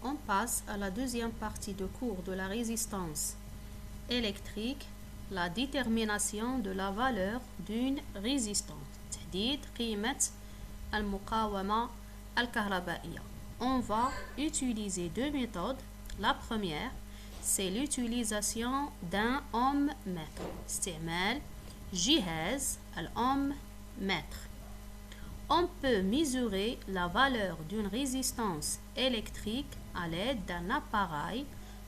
on passe à la deuxième partie de cours de la résistance électrique, la détermination de la valeur d'une résistance. تحديد قيمة المقاومة الكهربائية. On va utiliser deux méthodes. La première, c'est l'utilisation d'un ohm-mètre. استعمال جهاز الأوم-mètre. On peut mesurer la valeur d'une résistance électrique à l'aide d'un appareil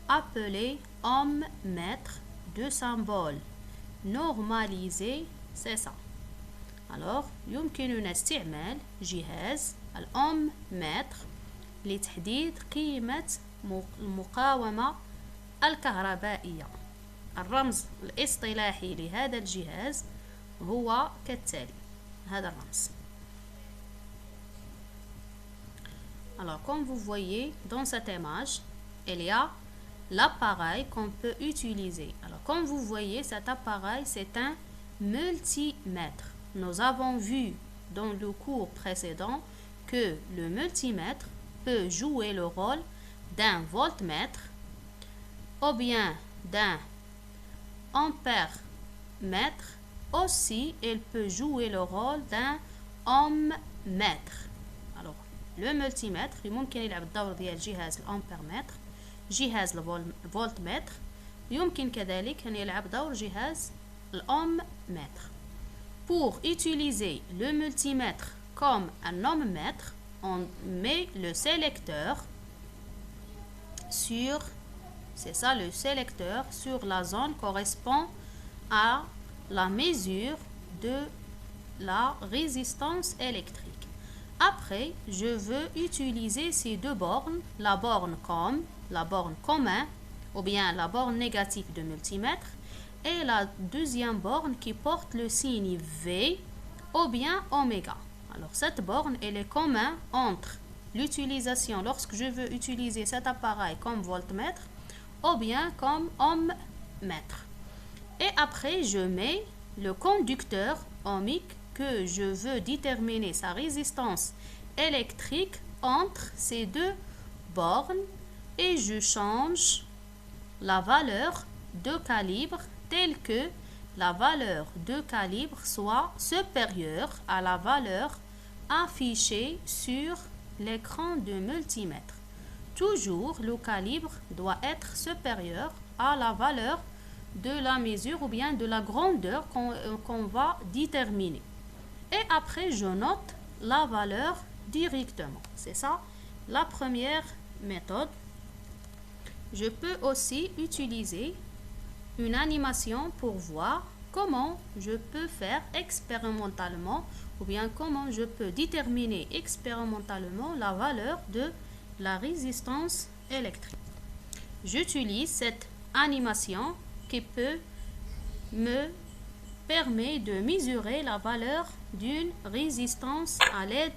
appelé ohm-mètre de symbole normalisé, c'est ça. Alors, يمكننا استعمال جهاز الأوم-mètre لتحديد قيمة المقاومة الكهربائية. الرمز الاصطلاحي لهذا الجهاز هو كالتالي. هذا الرمز. Alors, comme vous voyez dans cette image, il y a l'appareil qu'on peut utiliser. Alors, comme vous voyez, cet appareil, c'est un multimètre. Nous avons vu dans le cours précédent que le multimètre peut jouer le rôle d'un voltmètre ou bien d'un ampère-mètre. Aussi, il peut jouer le rôle d'un ohm-mètre. Alors, le multimètre يمكن يلعب الدور ديال جهاز الأمبيرمتر، جهاز الفولتمتر، يمكن كذلك أن يلعب دور جهاز الأوم-mètre. Pour utiliser le multimètre comme un ohm-mètre, on met le sélecteur sur, c'est ça le sélecteur, sur la zone correspond à la mesure de la résistance électrique. Après, je veux utiliser ces deux bornes, la borne comme, la borne commun, ou bien la borne négative de multimètre, et la deuxième borne qui porte le signe V, ou bien oméga. Alors, cette borne, elle est commune entre l'utilisation, lorsque je veux utiliser cet appareil comme voltmètre, ou bien comme ohm-mètre. Et après, je mets le conducteur ohmique que je veux déterminer sa résistance électrique entre ces deux bornes et je change la valeur de calibre telle que la valeur de calibre soit supérieure à la valeur affichée sur l'écran de multimètre. Toujours, le calibre doit être supérieur à la valeur de la mesure ou bien de la grandeur qu'on va déterminer. Et après, je note la valeur directement. C'est ça la première méthode. Je peux aussi utiliser une animation pour voir comment je peux faire expérimentalement ou bien comment je peux déterminer expérimentalement la valeur de la résistance électrique. J'utilise cette animation qui peut me permettre de mesurer la valeur d'une résistance à l'aide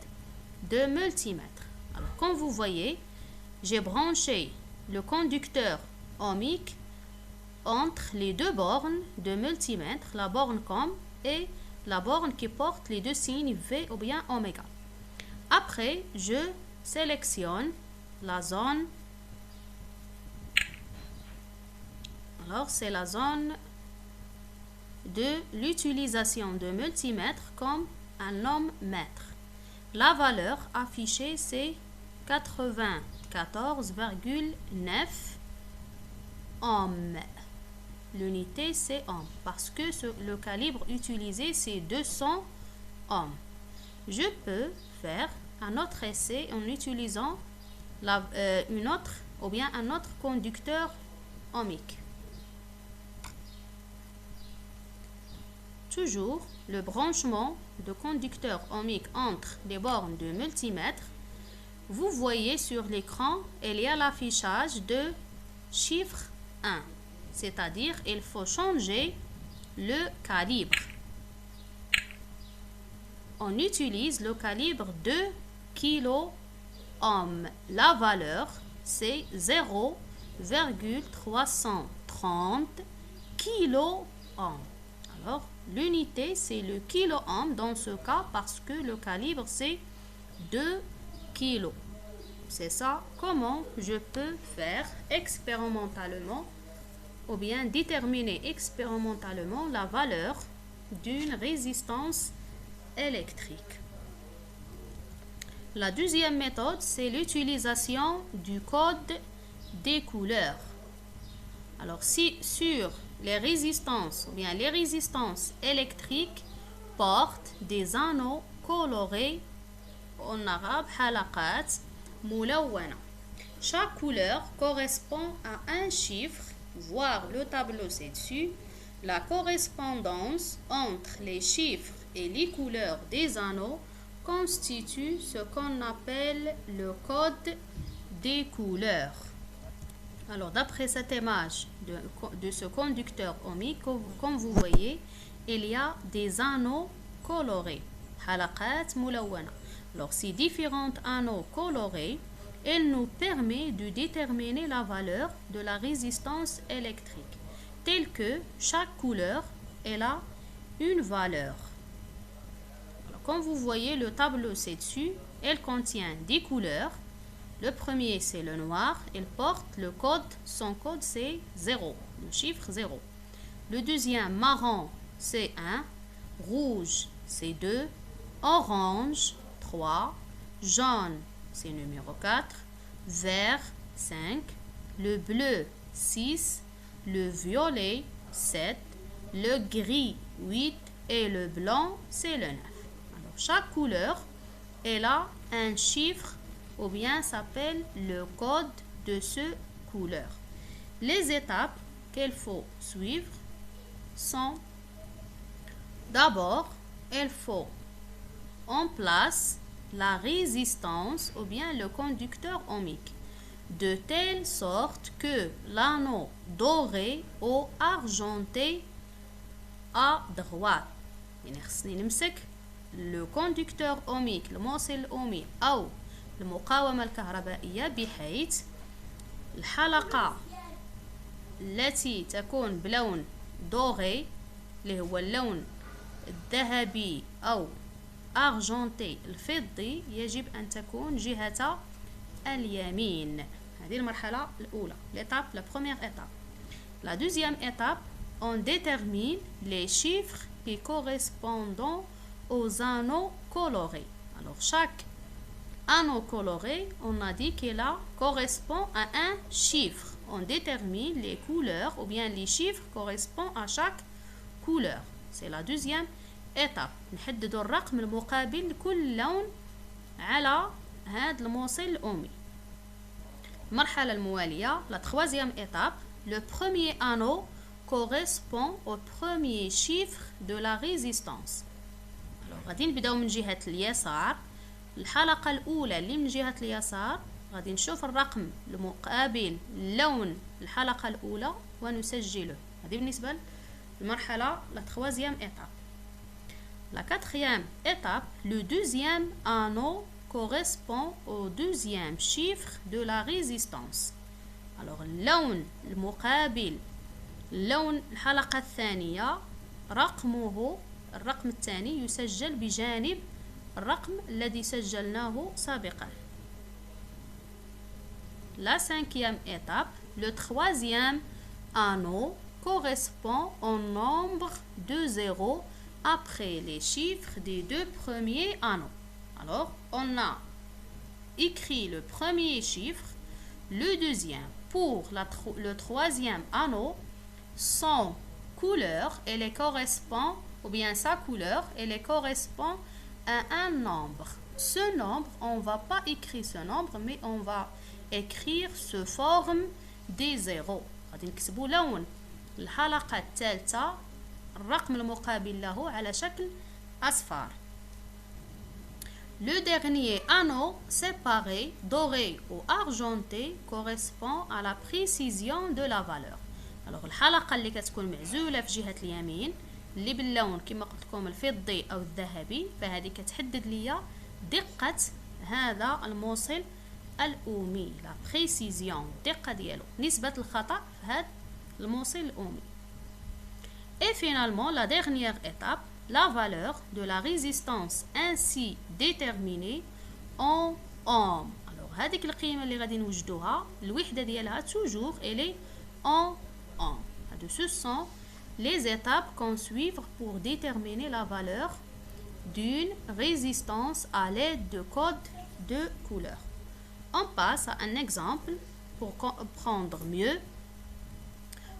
de multimètre. Alors, comme vous voyez, j'ai branché le conducteur ohmique entre les deux bornes de multimètre, la borne COM et la borne qui porte les deux signes V ou bien oméga. Après, je sélectionne la zone. Alors, c'est la zone de l'utilisation de multimètre comme un ohm-mètre. La valeur affichée, c'est 94,9 ohms. L'unité, c'est ohm, parce que le calibre utilisé, c'est 200 ohms. Je peux faire un autre essai en utilisant une autre ou bien un autre conducteur ohmique. Toujours le branchement de conducteur ohmique entre les bornes de multimètre. Vous voyez sur l'écran, il y a l'affichage de chiffre 1, c'est-à-dire il faut changer le calibre. On utilise le calibre de kilo ohm. La valeur, c'est 0,330 kilo ohm. Alors, l'unité, c'est le kilo ohm dans ce cas parce que le calibre, c'est 2 kg. c'est ça comment je peux faire expérimentalement ou bien déterminer expérimentalement la valeur d'une résistance électrique. La deuxième méthode, c'est l'utilisation du code des couleurs. Alors, si sur les résistances ou bien les résistances électriques portent des anneaux colorés, en arabe halaqat mulawwana. Chaque couleur correspond à un chiffre, voir le tableau ci-dessus. La correspondance entre les chiffres et les couleurs des anneaux constitue ce qu'on appelle le code des couleurs. Alors, d'après cette image de ce conducteur ohmique, comme vous voyez, il y a des anneaux colorés. Halaqat mulawwana. Alors, ces différents anneaux colorés, ils nous permettent de déterminer la valeur de la résistance électrique, telle que chaque couleur elle a une valeur. Alors, comme vous voyez, le tableau ci-dessus, elle contient des couleurs. Le premier, c'est le noir. Il porte le code. Son code, c'est 0. Le chiffre 0. Le deuxième, marron, c'est 1. Rouge, c'est 2. Orange, 3. Jaune, c'est numéro 4. Vert, 5. Le bleu, 6. Le violet, 7. Le gris, 8. Et le blanc, c'est le 9. Alors, chaque couleur, elle a un chiffre ou bien s'appelle le code de ce couleur. Les étapes qu'il faut suivre sont: d'abord, il faut en place la résistance ou bien le conducteur ohmique de telle sorte que l'anneau doré ou argenté à droite. Le conducteur ohmique, le موصل ohmique أو المقاومة الكهربائية بحيث الحلقة التي تكون بلون دوري اللي هو اللون الذهبي أو أرجنتي الفضي يجب أن تكون جهة اليمين. هذه المرحلة الأولى. L'étape, la première étape. La deuxième étape, on détermine les chiffres qui correspondent aux anneaux colorés. Alors, chaque anneau coloré, on a dit qu'il correspond à un chiffre. On détermine les couleurs ou bien les chiffres correspondent à chaque couleur. C'est la deuxième étape. نحدد الرقم المقابل لكل لون على هذا الموصل الأومي. المرحلة الموالية, la troisième étape, le premier anneau correspond au premier chiffre de la résistance. Alors, غادي نبداو من جهة اليسار. الحلقة الأولى اللي من جهة اليسار غادي نشوف الرقم المقابل لون الحلقة الأولى ونسجله. هذه بالنسبة للمرحلة la troisième étape. La quatrième étape, le deuxième anneau correspond au deuxième chiffre de la résistance. Alors, اللون المقابل لون الحلقة الثانية رقمه الرقم الثاني يسجل بجانب الرقم الذي سجلناه سابقا. La cinquième étape, le troisième anneau correspond au nombre de zéros après les chiffres des deux premiers anneaux. Alors, on a écrit le premier chiffre, le deuxième. Pour le troisième anneau, son couleur, elle correspond, ou bien sa couleur, elle correspond à un nombre. Ce nombre, on ne va pas écrire ce nombre, mais on va écrire sous forme des zéros. غادي نكتبوا لون الحلقة الثالثة الرقم المقابل له على شكل أصفر. Le dernier anneau séparé, doré ou argenté, correspond à la précision de la valeur. Alors الحلقة اللي كتكون معزولة في جهة اليمين اللي باللون كما قلت لكم الفضي أو الذهبي، فهذه كتحدد لي دقة هذا الموصل الأومي، لا بريسيزيون، الدقة ديالو، نسبة الخطأ في هذا الموصل الأومي. Et finalement, la dernière étape, la valeur de la résistance ainsi déterminée en ohms. Alors هذيك القيمة اللي غادي نوجدوها الوحدة ديالها toujours elle est en ohm. Ce sont les étapes qu'on suit pour déterminer la valeur d'une résistance à l'aide de codes de couleur. On passe à un exemple pour comprendre mieux.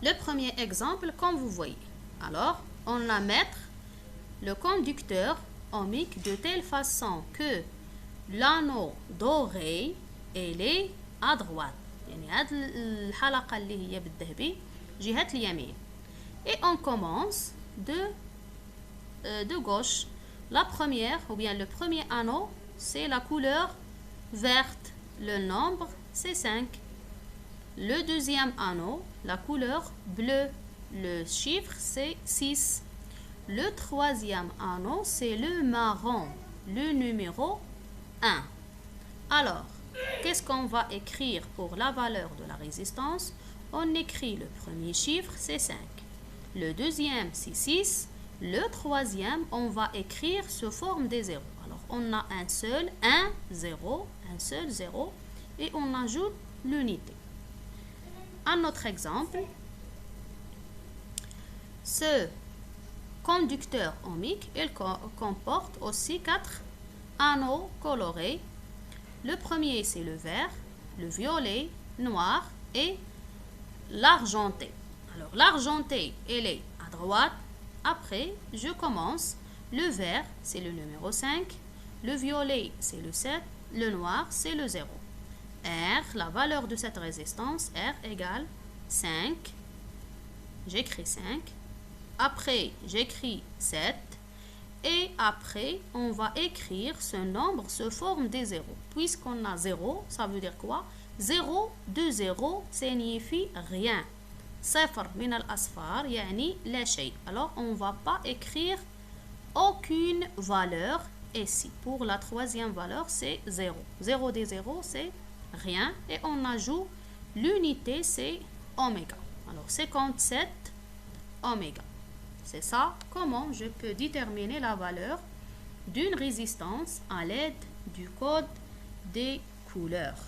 Le premier exemple, comme vous voyez. Alors, on va mettre le conducteur ohmique de telle façon que l'anneau doré il est à droite. يعني هاد الحلقة اللي هي بالذهبي جهة اليمين. Et on commence de gauche. La première, ou bien le premier anneau, c'est la couleur verte. Le nombre, c'est 5. Le deuxième anneau, la couleur bleue. Le chiffre, c'est 6. Le troisième anneau, c'est le marron. Le numéro 1. Alors, qu'est-ce qu'on va écrire pour la valeur de la résistance? On écrit le premier chiffre, c'est 5. Le deuxième, c'est 6. Le troisième, on va écrire sous forme des zéros. Alors, on a un seul 1, 0, un seul 0, et on ajoute l'unité. Un autre exemple, ce conducteur ohmique, il comporte aussi 4 anneaux colorés. Le premier, c'est le vert, le violet, noir et l'argenté. Alors, l'argenté, elle est à droite. Après, je commence. Le vert, c'est le numéro 5. Le violet, c'est le 7. Le noir, c'est le 0. R, la valeur de cette résistance, R égale 5. J'écris 5. Après, j'écris 7. Et après, on va écrire ce nombre sous forme des zéros. Puisqu'on a 0, ça veut dire quoi? 0 de 0 signifie rien. صفر من الأصفار يعني لا شيء. Alors, on ne va pas écrire aucune valeur ici. Pour la troisième valeur, c'est 0. 0 des 0, c'est rien. Et on ajoute l'unité, c'est oméga. Alors, 57 oméga. C'est ça, comment je peux déterminer la valeur d'une résistance à l'aide du code des couleurs.